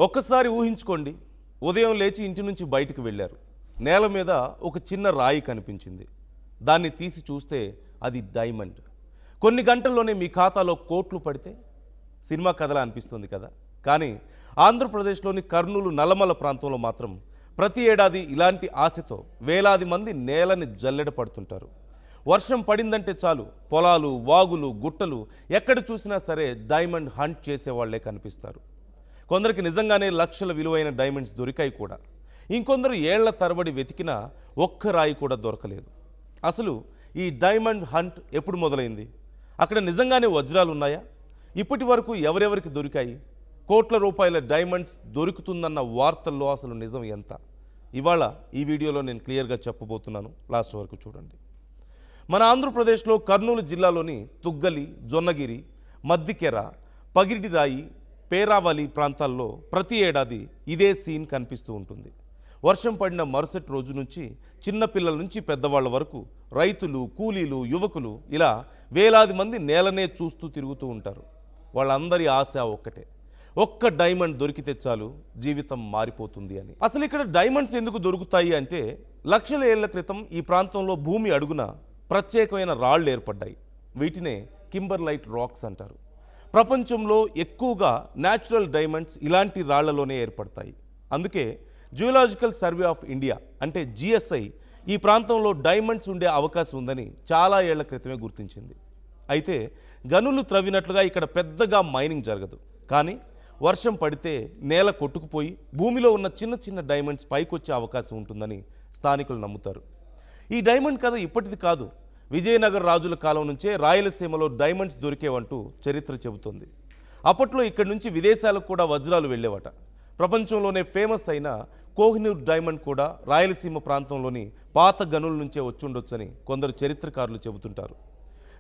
ఒక్కసారి ఊహించుకోండి, ఉదయం లేచి ఇంటి నుంచి బయటికి వెళ్ళారు. నేల మీద ఒక చిన్న రాయి కనిపించింది. దాన్ని తీసి చూస్తే అది డైమండ్. కొన్ని గంటల్లోనే మీ ఖాతాలో కోట్లు పడితే సినిమా కథలా అనిపిస్తుంది కదా. కానీ ఆంధ్రప్రదేశ్లోని కర్నూలు నల్లమల ప్రాంతంలో మాత్రం ప్రతి ఏడాది ఇలాంటి ఆశతో వేలాది మంది నేలని జల్లెడ పడుతుంటారు. వర్షం పడిందంటే చాలు పొలాలు, వాగులు, గుట్టలు ఎక్కడ చూసినా సరే డైమండ్ హంట్ చేసేవాళ్లే కనిపిస్తారు. కొందరికి నిజంగానే లక్షల విలువైన డైమండ్స్ దొరికాయి కూడా. ఇంకొందరు ఏళ్ల తరబడి వెతికినా ఒక్క రాయి కూడా దొరకలేదు. అసలు ఈ డైమండ్ హంట్ ఎప్పుడు మొదలైంది? అక్కడ నిజంగానే వజ్రాలు ఉన్నాయా? ఇప్పటి వరకు ఎవరెవరికి దొరికాయి? కోట్ల రూపాయల డైమండ్స్ దొరుకుతుందన్న వార్తల్లో అసలు నిజం ఎంత? ఇవాళ ఈ వీడియోలో నేను క్లియర్గా చెప్పబోతున్నాను. లాస్ట్ వరకు చూడండి. మన ఆంధ్రప్రదేశ్లో కర్నూలు జిల్లాలోని తుగ్గలి, జొన్నగిరి, మద్దికెర, పగిడిరాయి, పేరావలి ప్రాంతాల్లో ప్రతి ఏడాది ఇదే సీన్ కనిపిస్తూ ఉంటుంది. వర్షం పడిన మరుసటి రోజు నుంచి చిన్నపిల్లల నుంచి పెద్దవాళ్ల వరకు రైతులు, కూలీలు, యువకులు ఇలా వేలాది మంది నేలనే చూస్తూ తిరుగుతూ ఉంటారు. వాళ్ళందరి ఆశ ఒక్కటే, ఒక్క డైమండ్ దొరికితే చాలు జీవితం మారిపోతుంది అని. అసలు ఇక్కడ డైమండ్స్ ఎందుకు దొరుకుతాయి అంటే, లక్షల ఏళ్ల క్రితం ఈ ప్రాంతంలో భూమి అడుగున ప్రత్యేకమైన రాళ్ళు ఏర్పడ్డాయి. వీటినే కింబర్లైట్ రాక్స్ అంటారు. ప్రపంచంలో ఎక్కువగా న్యాచురల్ డైమండ్స్ ఇలాంటి రాళ్లలోనే ఏర్పడతాయి. అందుకే జియోలాజికల్ సర్వే ఆఫ్ ఇండియా అంటే జిఎస్ఐ ఈ ప్రాంతంలో డైమండ్స్ ఉండే అవకాశం ఉందని చాలా ఏళ్ల క్రితమే గుర్తించింది. అయితే గనులు త్రవ్వినట్లుగా ఇక్కడ పెద్దగా మైనింగ్ జరగదు. కానీ వర్షం పడితే నేల కొట్టుకుపోయి భూమిలో ఉన్న చిన్న చిన్న డైమండ్స్ పైకొచ్చే అవకాశం ఉంటుందని స్థానికులు నమ్ముతారు. ఈ డైమండ్ కథ ఇప్పటిది కాదు. విజయనగర రాజుల కాలం నుంచే రాయలసీమలో డైమండ్స్ దొరికేవంటూ చరిత్ర చెబుతోంది. అప్పట్లో ఇక్కడి నుంచి విదేశాలకు కూడా వజ్రాలు వెళ్ళేవట. ప్రపంచంలోనే ఫేమస్ అయిన కోహినూర్ డైమండ్ కూడా రాయలసీమ ప్రాంతంలోని పాత గనుల నుంచే వచ్చుండొచ్చని కొందరు చరిత్రకారులు చెబుతుంటారు.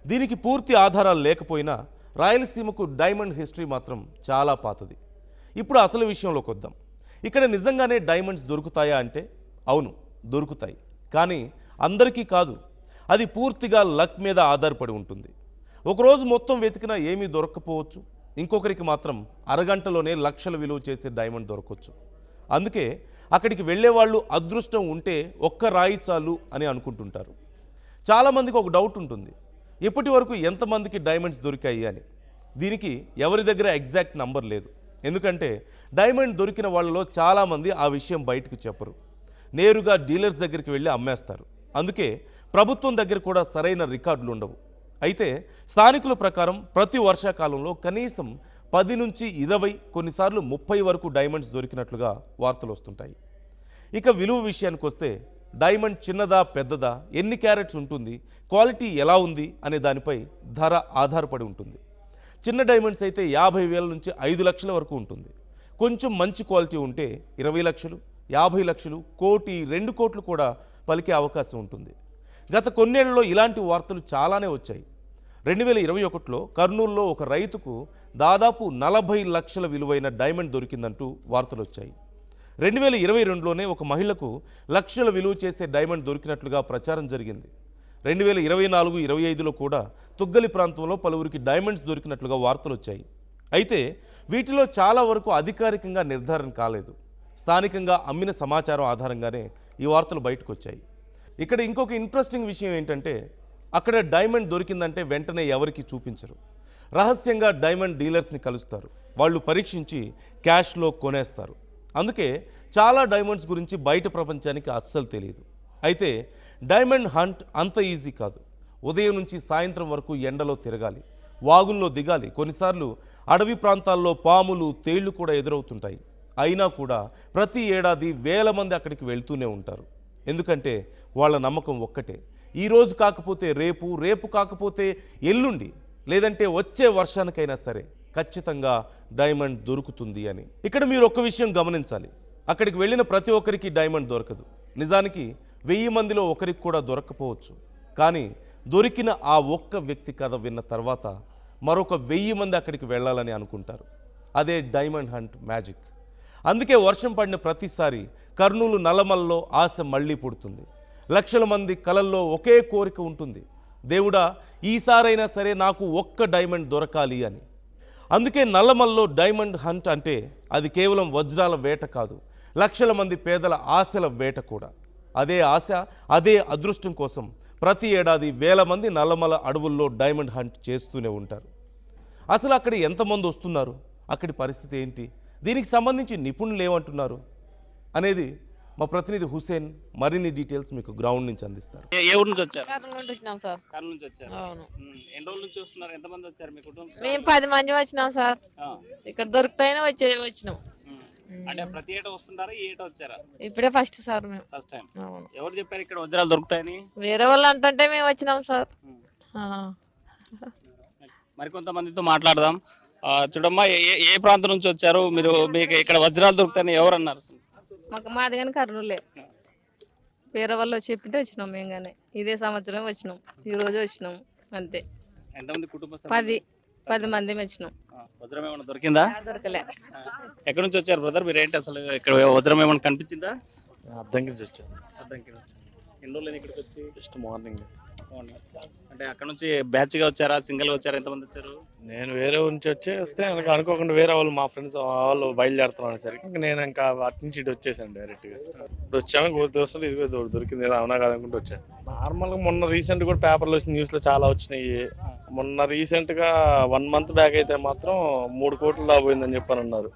దీనికి పూర్తి ఆధారాలు లేకపోయినా రాయలసీమకు డైమండ్ హిస్టరీ మాత్రం చాలా పాతది. ఇప్పుడు అసలు విషయంలోకి వద్దాం. ఇక్కడ నిజంగానే డైమండ్స్ దొరుకుతాయా అంటే అవును, దొరుకుతాయి. కానీ అందరికీ కాదు. అది పూర్తిగా లక్ మీద ఆధారపడి ఉంటుంది. ఒకరోజు మొత్తం వెతికినా ఏమీ దొరక్కపోవచ్చు. ఇంకొకరికి మాత్రం అరగంటలోనే లక్షల విలువ చేసే డైమండ్ దొరకవచ్చు. అందుకే అక్కడికి వెళ్ళేవాళ్ళు అదృష్టం ఉంటే ఒక్క రాయి చాలు అని అనుకుంటుంటారు. చాలామందికి ఒక డౌట్ ఉంటుంది, ఇప్పటి వరకు ఎంతమందికి డైమండ్స్ దొరికాయి అని. దీనికి ఎవరి దగ్గర ఎగ్జాక్ట్ నంబర్ లేదు. ఎందుకంటే డైమండ్ దొరికిన వాళ్ళలో చాలామంది ఆ విషయం బయటకు చెప్పరు. నేరుగా డీలర్స్ దగ్గరికి వెళ్ళి అమ్మేస్తారు. అందుకే ప్రభుత్వం దగ్గర కూడా సరైన రికార్డులు ఉండవు. అయితే స్థానికుల ప్రకారం ప్రతి వర్షాకాలంలో కనీసం 10 నుంచి 20, కొన్నిసార్లు 30 వరకు డైమండ్స్ దొరికినట్లుగా వార్తలు వస్తుంటాయి. ఇక విలువ విషయానికి వస్తే డైమండ్ చిన్నదా పెద్దదా, ఎన్ని క్యారెట్స్ ఉంటుంది, క్వాలిటీ ఎలా ఉంది అనే దానిపై ధర ఆధారపడి ఉంటుంది. చిన్న డైమండ్స్ అయితే 50,000 నుంచి 5 లక్షల వరకు ఉంటుంది. కొంచెం మంచి క్వాలిటీ ఉంటే 20 లక్షలు, 50 లక్షలు, కోటి, 2 కోట్లు కూడా పలికే అవకాశం ఉంటుంది. గత కొన్నేళ్లలో ఇలాంటి వార్తలు చాలానే వచ్చాయి. 2021లో కర్నూలులో ఒక రైతుకు దాదాపు 40 లక్షల విలువైన డైమండ్ దొరికిందంటూ వార్తలు వచ్చాయి. 2022లోనే ఒక మహిళకు లక్షల విలువ చేసే డైమండ్ దొరికినట్లుగా ప్రచారం జరిగింది. 2024-25లో కూడా తుగ్గలి ప్రాంతంలో పలువురికి డైమండ్స్ దొరికినట్లుగా వార్తలు వచ్చాయి. అయితే వీటిలో చాలా వరకు అధికారికంగా నిర్ధారణ కాలేదు. స్థానికంగా అమ్మిన సమాచారం ఆధారంగానే ఈ వార్తలు బయటకు వచ్చాయి. ఇక్కడ ఇంకొక ఇంట్రెస్టింగ్ విషయం ఏంటంటే, అక్కడ డైమండ్ దొరికిందంటే వెంటనే ఎవరికి చూపించరు. రహస్యంగా డైమండ్ డీలర్స్ని కలుస్తారు. వాళ్ళు పరీక్షించి క్యాష్లో కొనేస్తారు. అందుకే చాలా డైమండ్స్ గురించి బయట ప్రపంచానికి అస్సలు తెలియదు. అయితే డైమండ్ హంట్ అంత ఈజీ కాదు. ఉదయం నుంచి సాయంత్రం వరకు ఎండలో తిరగాలి, వాగుల్లో దిగాలి. కొన్నిసార్లు అడవి ప్రాంతాల్లో పాములు, తేళ్లు కూడా ఎదురవుతుంటాయి. అయినా కూడా ప్రతి ఏడాది వేల మంది అక్కడికి వెళ్తూనే ఉంటారు. ఎందుకంటే వాళ్ళ నమ్మకం ఒక్కటే, ఈరోజు కాకపోతే రేపు, రేపు కాకపోతే ఎల్లుండి, లేదంటే వచ్చే వర్షానికైనా సరే ఖచ్చితంగా డైమండ్ దొరుకుతుంది అని. ఇక్కడ మీరు ఒక్క విషయం గమనించాలి, అక్కడికి వెళ్ళిన ప్రతి ఒక్కరికి డైమండ్ దొరకదు. నిజానికి 1000 మందిలో ఒకరికి కూడా దొరక్కపోవచ్చు. కానీ దొరికిన ఆ ఒక్క వ్యక్తి కథ విన్న తర్వాత మరొక 1000 మంది అక్కడికి వెళ్ళాలని అనుకుంటారు. అదే డైమండ్ హంట్ మ్యాజిక్. అందుకే వర్షం పడిన ప్రతిసారి కర్నూలు నల్లమల్లో ఆశ మళ్ళీ పుడుతుంది. లక్షల మంది కలల్లో ఒకే కోరిక ఉంటుంది, దేవుడా ఈసారైనా సరే నాకు ఒక్క డైమండ్ దొరకాలి అని. అందుకే నల్లమల్లో డైమండ్ హంట్ అంటే అది కేవలం వజ్రాల వేట కాదు, లక్షల మంది పేదల ఆశల వేట కూడా. అదే ఆశ, అదే అదృష్టం కోసం ప్రతి ఏడాది వేల మంది నల్లమల అడవుల్లో డైమండ్ హంట్ చేస్తూనే ఉంటారు. అసలు అక్కడ ఎంతమంది వస్తున్నారు, అక్కడి పరిస్థితి ఏంటి, దీనికి సంబంధించి నిపుణులు ఏమంటున్నారు అనేది మా ప్రతినిధి హుసేన్ మరిన్ని డీటెయిల్స్ మీకు గ్రౌండ్ నుంచి అందిస్తారు. ఏ ఊరు నుంచి వచ్చారు? కర్నూలు నుండి వచ్చినాం సార్. కర్నూలు నుంచి వచ్చారు. అవును. ఎన్ని రోజుల నుంచి వస్తున్నారు? ఎంతమంది వచ్చారు మీ కుటుంబం? మేము 10 మంది వచ్చినాం సార్. ఆ, ఇక్కడ దొరుకుతాయని వచ్చినాం. అంటే ప్రతి ఏటా వస్తుంటారా? ఈ ఏటా వచ్చారా? ఇప్పుడే ఫస్ట్ సార్ మేము. First time. అవును. ఎవరు చెప్పారు ఇక్కడ వజ్రాలు దొరుకుతాయని? వేరే వాళ్ళు అంటుంటే మేము వచ్చినాం సార్. ఆ. మరికొంతమందితో మాట్లాడదాం. చూడమ్మా, ఏ ప్రాంతం నుంచి వచ్చారు మీరు? మీకు ఇక్కడ వజ్రాలు దొరుకుతాయని ఎవరు అన్నారు? మాది కానీ కర్నూలే. వేరే వాళ్ళు చెప్పింటే వచ్చినాం మేము కానీ. ఇదే సంవత్సరం వచ్చినాం, ఈ రోజు వచ్చినాం అంతే. ఎంతమంది కుటుంబ 10 మంది వచ్చినాం. వజ్రం ఏమైనా దొరికిందా? దొరకలే. ఎక్కడి నుంచి వచ్చారు బ్రదర్? మీరు ఏంటి అసలు ఇక్కడ వజ్రం ఏమైనా కనిపించిందా? అద్దంకి నుంచి వచ్చాను. అద్దంకి. ఎన్ని రోజులు ఇక్కడికి వచ్చి? Just morning. అంటే అక్కడ నుంచి బ్యాచ్ గా వచ్చారా, సింగిల్ గా వచ్చారా? ఎంతమంది వచ్చారు? నేను వేరే ఊరి నుంచి వస్తే నాకు అనుకోకుండా వేరే వాళ్ళు మా ఫ్రెండ్స్ వాళ్ళు బయలుదేరుతున్నాను సరికి ఇంకా నేను ఇంకా అటు నుంచి ఇటు వచ్చేసాను డైరెక్ట్గా. ఇప్పుడు వచ్చాము దోస్తులు ఇదిగో దొరికింది ఏదో అవునా కాదనుకుంటూ వచ్చాను. నార్మల్గా మొన్న రీసెంట్ కూడా పేపర్లో న్యూస్లో చాలా వచ్చినాయి. మొన్న రీసెంట్గా 1 month బ్యాక్ అయితే మాత్రం 3 కోట్లు దాపోయిందని చెప్పని అన్నారు.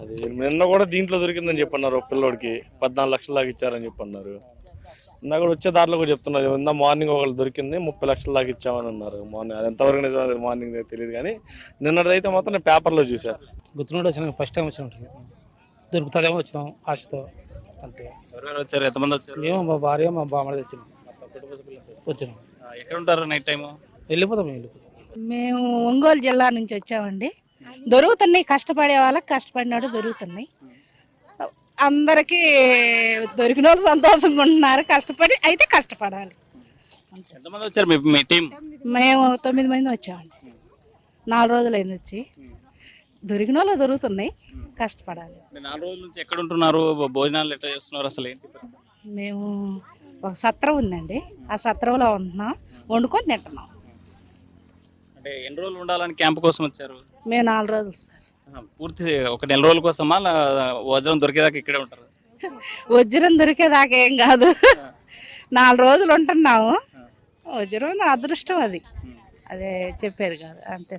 అది నిన్న కూడా దీంట్లో దొరికిందని చెప్పన్నారు. ఒక పిల్లోడికి 14 లక్షల దాకా ఇచ్చారని చెప్పన్నారు. ఇందాక కూడా వచ్చే దారిలో కూడా చెప్తున్నారు, ఇందా మార్నింగ్ ఒకళ్ళు దొరికింది 30 లక్షల దాకా ఇచ్చామని అన్నారు. మార్నింగ్ అది ఎంతవరకు నిజం మార్నింగ్ తెలియదు కానీ నిన్నటిదైతే మాత్రం నేను పేపర్లో చూసాను. గుర్తున్నట్టు వచ్చినాం, ఫస్ట్ టైం వచ్చినాం. దొరుకుతుందేమో వచ్చినాం ఆశతో అంతే. ఎవరెవరు వచ్చారు? ఎంతమంది వచ్చారు? మేము మా భార్య మా బామ్మడి తెచ్చినాం, వచ్చినాం. ఎక్కడ ఉంటారు నైట్ టైం? వెళ్ళిపోతాం. మేము ఒంగోలు జిల్లా నుంచి వచ్చామండి. దొరుకుతున్నాయి, కష్టపడే వాళ్ళకి కష్టపడినాడు దొరుకుతున్నాయి. అందరికీ దొరికిన వాళ్ళు సంతోషంగా ఉంటున్నారు. కష్టపడి అయితే కష్టపడాలి. ఎంతమంది వచ్చారు మీ టీం? మేము 9 మంది వచ్చామండి. 4 రోజులు అయింది వచ్చి. దొరికిన వాళ్ళు దొరుకుతున్నాయి, కష్టపడాలి. 4 రోజుల నుంచి ఎక్కడ ఉంటున్నారు? భోజనాలు ఎట్లా చేస్తున్నారు? అసలు ఏంటి? మేము ఒక సత్రం ఉందండి, ఆ సత్రంలో ఉంటున్నాం, వండుకొని తింటున్నాం. అంటే ఎన్ని రోజులు ఉండాలని క్యాంప్ కోసం వచ్చారు? మేము 4 రోజులు సార్. పూర్తి ఒక నెల రోజుల కోసమా? వజ్రం దొరికేదాకా ఇక్కడే ఉంటారు? వజ్రం దొరికేదాకా ఏం కాదు, 4 రోజులు ఉంటున్నాము. వజ్రం అదృష్టం, అది అదే చెప్పేది కాదు అంతే.